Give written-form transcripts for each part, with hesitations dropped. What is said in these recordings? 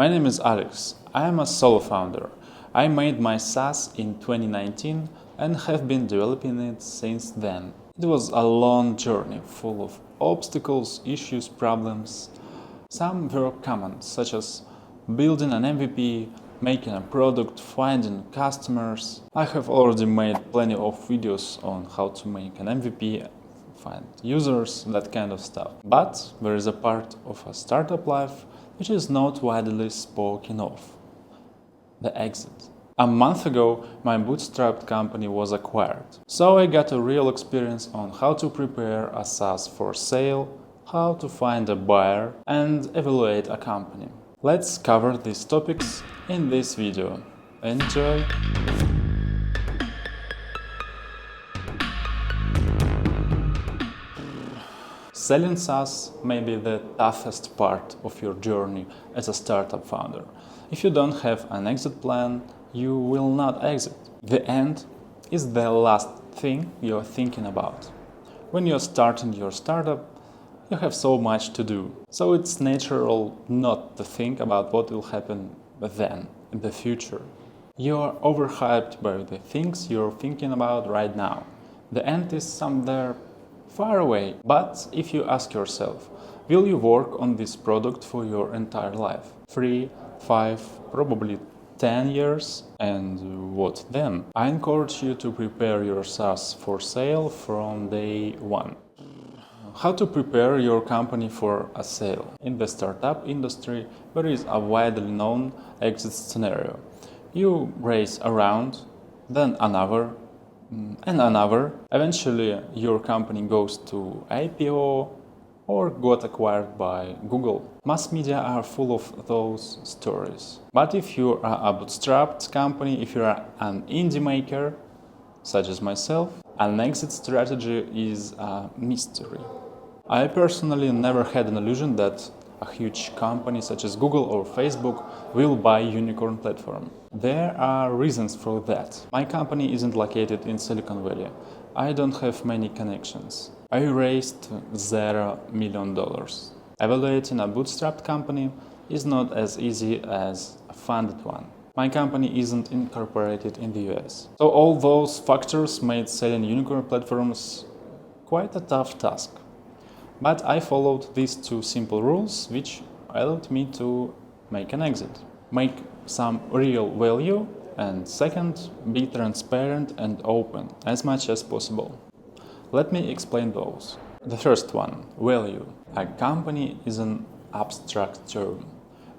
My name is Alex. I am a solo founder. I made my SaaS in 2019 and have been developing it since then. It was a long journey full of obstacles, issues, problems. Some were common, such as building an MVP, making a product, finding customers. I have already made plenty of videos on how to make an MVP, find users, that kind of stuff. But there is a part of a startup life which is not widely spoken of: the exit. A month ago, my bootstrapped company was acquired. So I got a real experience on how to prepare a SaaS for sale, how to find a buyer, and evaluate a company. Let's cover these topics in this video. Enjoy! Selling SaaS may be the toughest part of your journey as a startup founder. If you don't have an exit plan, you will not exit. The end is the last thing you're thinking about. When you're starting your startup, you have so much to do. So it's natural not to think about what will happen then, in the future. You're overhyped by the things you're thinking about right now. The end is somewhere far away. But if you ask yourself, will you work on this product for your entire life? 3, 5, probably 10 years? And what then? I encourage you to prepare your SaaS for sale from day one. How to prepare your company for a sale? In the startup industry, there is a widely known exit scenario. You raise a round, then another, and another. Eventually, your company goes to IPO or got acquired by Google. Mass media are full of those stories. But if you are a bootstrapped company, if you are an indie maker, such as myself, an exit strategy is a mystery. I personally never had an illusion that a huge company such as Google or Facebook will buy unicorn platform. There are reasons for that. My company isn't located in Silicon Valley. I don't have many connections. I raised $0 million. Evaluating a bootstrapped company is not as easy as a funded one. My company isn't incorporated in the US. So all those factors made selling unicorn platforms quite a tough task. But I followed these 2 simple rules, which allowed me to make an exit. Make some real value, and second, be transparent and open as much as possible. Let me explain those. The first one, value. A company is an abstract term,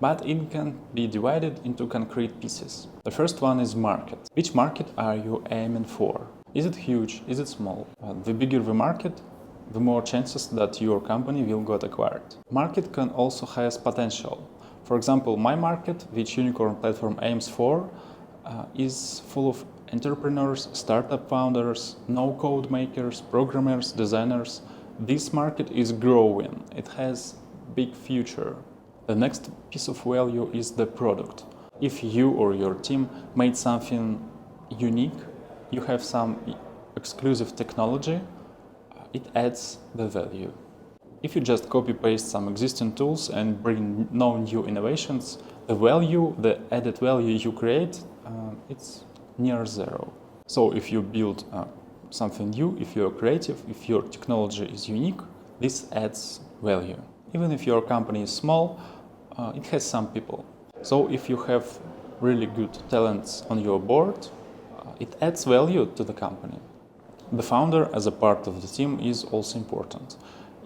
but it can be divided into concrete pieces. The first one is market. Which market are you aiming for? Is it huge? Is it small? The bigger the market, the more chances that your company will get acquired. Market can also have potential. For example, my market, which unicorn platform aims for, is full of entrepreneurs, startup founders, no-code makers, programmers, designers. This market is growing. It has big future. The next piece of value is the product. If you or your team made something unique, you have some exclusive technology, it adds the value. If you just copy-paste some existing tools and bring no new innovations, the value, the added value you create, it's near zero. So if you build something new, if you're creative, if your technology is unique, this adds value. Even if your company is small, it has some people. So if you have really good talents on your board, it adds value to the company. The founder as a part of the team is also important.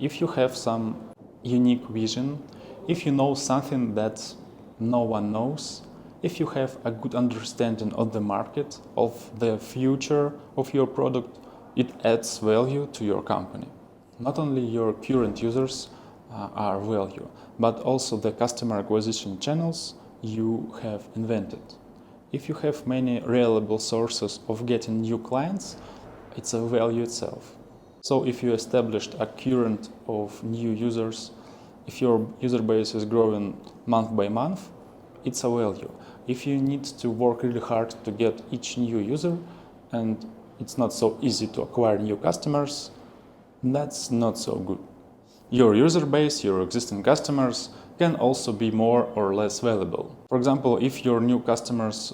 If you have some unique vision, if you know something that no one knows, if you have a good understanding of the market, of the future of your product, it adds value to your company. Not only your current users are value, but also the customer acquisition channels you have invented. If you have many reliable sources of getting new clients, it's a value itself. So if you established a current of new users, if your user base is growing month by month, it's a value. If you need to work really hard to get each new user and it's not so easy to acquire new customers, that's not so good. Your user base, your existing customers, can also be more or less valuable. For example, if your new customers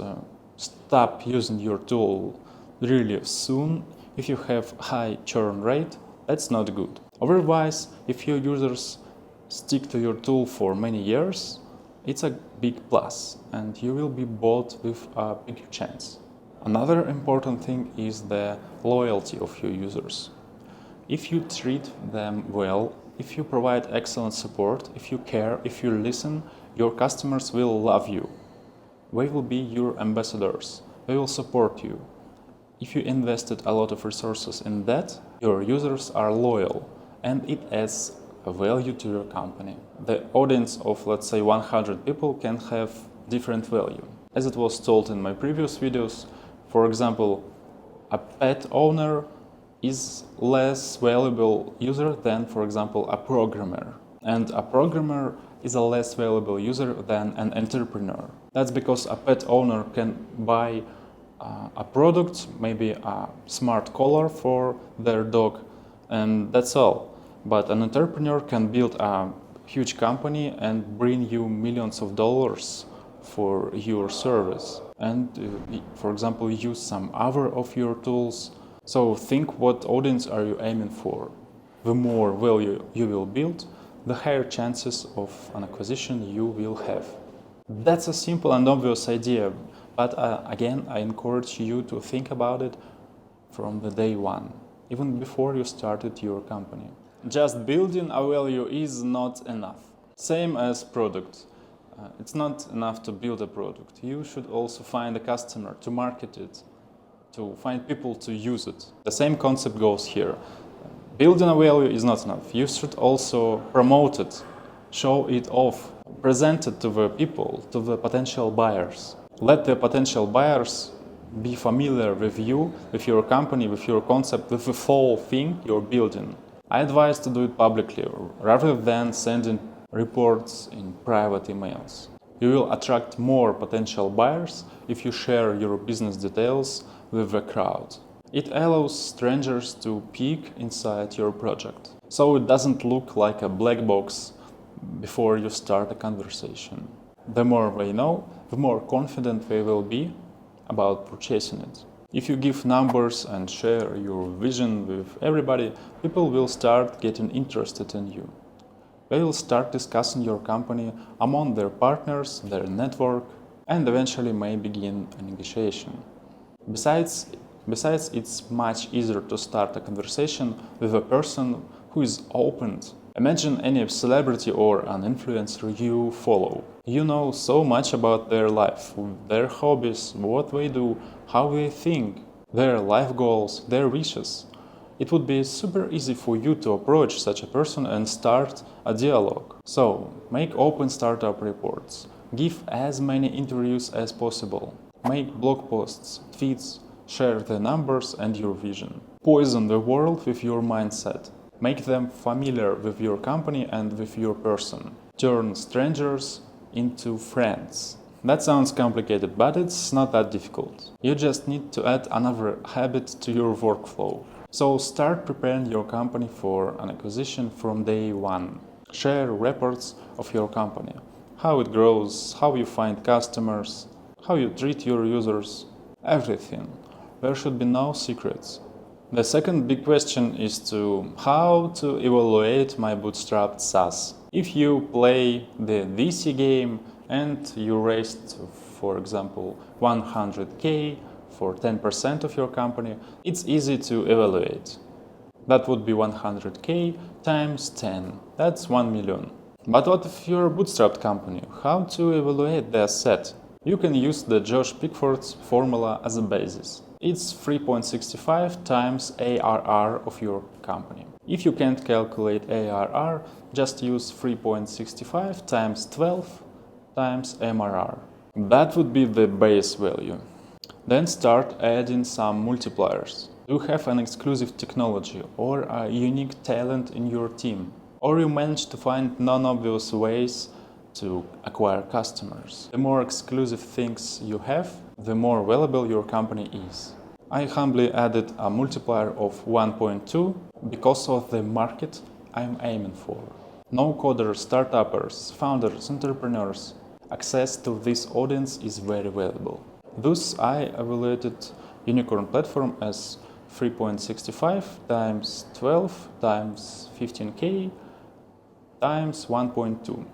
stop using your tool really soon, if you have high churn rate, that's not good. Otherwise, if your users stick to your tool for many years, it's a big plus and you will be bought with a big chance. Another important thing is the loyalty of your users. If you treat them well, if you provide excellent support, if you care, if you listen, your customers will love you. They will be your ambassadors. They will support you. If you invested a lot of resources in that, your users are loyal and it adds a value to your company. The audience of, let's say, 100 people can have different value. As it was told in my previous videos, for example, a pet owner is less valuable user than, for example, a programmer. And a programmer is a less valuable user than an entrepreneur. That's because a pet owner can buy a product, maybe a smart collar for their dog, and that's all. But an entrepreneur can build a huge company and bring you millions of dollars for your service. And for example, use some other of your tools. So think what audience are you aiming for. The more value you will build, the higher chances of an acquisition you will have. That's a simple and obvious idea, but again, I encourage you to think about it from the day one, even before you started your company. Just building a value is not enough. Same as product. It's not enough to build a product. You should also find a customer to market it, to find people to use it. The same concept goes here. Building a value is not enough. You should also promote it, show it off, present it to the people, to the potential buyers. Let the potential buyers be familiar with you, with your company, with your concept, with the whole thing you're building. I advise to do it publicly rather than sending reports in private emails. You will attract more potential buyers if you share your business details with the crowd. It allows strangers to peek inside your project, so it doesn't look like a black box before you start a conversation. The more they know, the more confident they will be about purchasing it. If you give numbers and share your vision with everybody, people will start getting interested in you. They will start discussing your company among their partners, their network, and eventually may begin a negotiation. Besides, it's much easier to start a conversation with a person who is open. Imagine any celebrity or an influencer you follow. You know so much about their life, their hobbies, what they do, how they think, their life goals, their wishes. It would be super easy for you to approach such a person and start a dialogue. So, make open startup reports. Give as many interviews as possible. Make blog posts, tweets, share the numbers and your vision. Poison the world with your mindset. Make them familiar with your company and with your person. Turn strangers into friends. That sounds complicated, but it's not that difficult. You just need to add another habit to your workflow. So start preparing your company for an acquisition from day one. Share reports of your company. How it grows, how you find customers, how you treat your users, everything. There should be no secrets. The second big question is how to evaluate my bootstrapped SaaS. If you play the VC game and you raised, for example, 100K for 10% of your company, it's easy to evaluate. That would be 100K times 10. That's 1 million. But what if you're a bootstrapped company? How to evaluate the asset? You can use the Josh Pickford's formula as a basis. It's 3.65 times ARR of your company. If you can't calculate ARR, just use 3.65 times 12 times MRR. That would be the base value. Then start adding some multipliers. You have an exclusive technology or a unique talent in your team, or you manage to find non-obvious ways to acquire customers. The more exclusive things you have, the more valuable your company is. I humbly added a multiplier of 1.2 because of the market I'm aiming for. No-coders, startuppers, founders, entrepreneurs. Access to this audience is very valuable. Thus, I evaluated Unicorn platform as 3.65 times 12 times 15K times 1.2.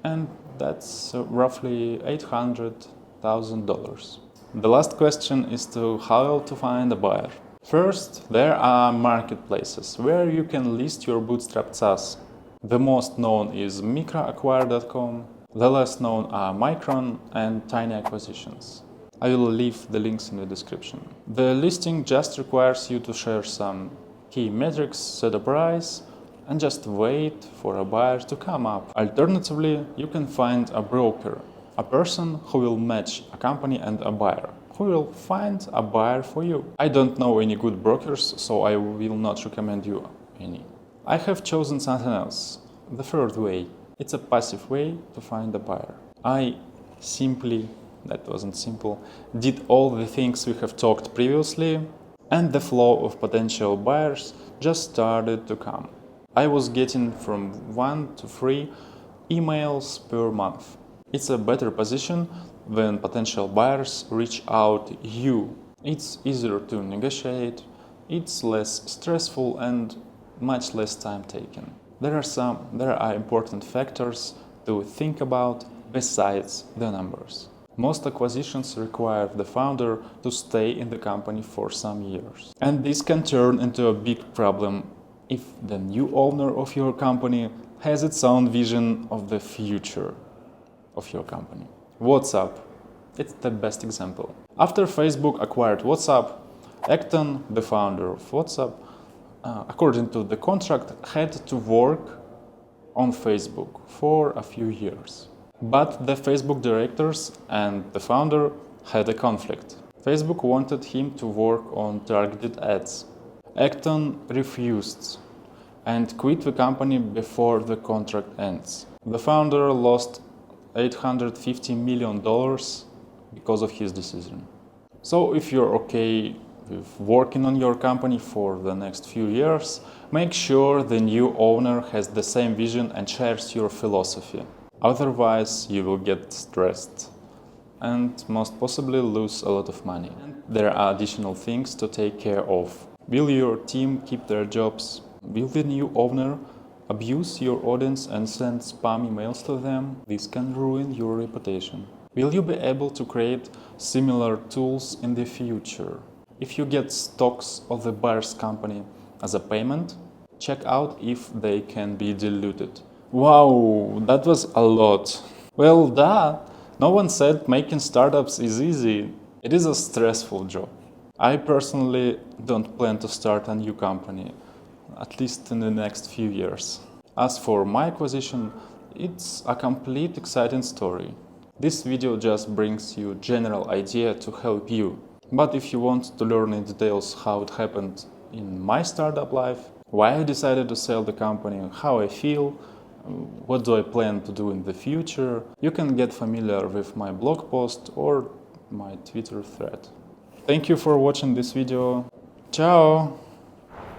And that's roughly $800,000. The last question is how to find a buyer. First, there are marketplaces where you can list your bootstrapped SaaS. The most known is microacquire.com, the less known are Micron and Tiny Acquisitions. I will leave the links in the description. The listing just requires you to share some key metrics, set a price, and just wait for a buyer to come up. Alternatively, you can find a broker, a person who will match a company and a buyer, who will find a buyer for you. I don't know any good brokers, so I will not recommend you any. I have chosen something else, the third way. It's a passive way to find a buyer. I simply, that wasn't simple, did all the things we have talked previously, and the flow of potential buyers just started to come. I was getting from 1 to 3 emails per month. It's a better position when potential buyers reach out to you. It's easier to negotiate, it's less stressful and much less time taken. There are important factors to think about besides the numbers. Most acquisitions require the founder to stay in the company for some years. And this can turn into a big problem if the new owner of your company has its own vision of the future of your company. WhatsApp, it's the best example. After Facebook acquired WhatsApp, Acton, the founder of WhatsApp, according to the contract, had to work on Facebook for a few years. But the Facebook directors and the founder had a conflict. Facebook wanted him to work on targeted ads. Acton refused and quit the company before the contract ends. The founder lost $850 million because of his decision. So if you're okay with working on your company for the next few years, make sure the new owner has the same vision and shares your philosophy. Otherwise, you will get stressed and most possibly lose a lot of money. There are additional things to take care of. Will your team keep their jobs? Will the new owner abuse your audience and send spam emails to them? This can ruin your reputation. Will you be able to create similar tools in the future? If you get stocks of the buyer's company as a payment, check out if they can be diluted. Wow, that was a lot. Well, no one said making startups is easy. It is a stressful job. I personally don't plan to start a new company, at least in the next few years. As for my acquisition, it's a complete exciting story. This video just brings you a general idea to help you. But if you want to learn in details how it happened in my startup life, why I decided to sell the company, how I feel, what do I plan to do in the future, you can get familiar with my blog post or my Twitter thread. Thank you for watching this video. Ciao!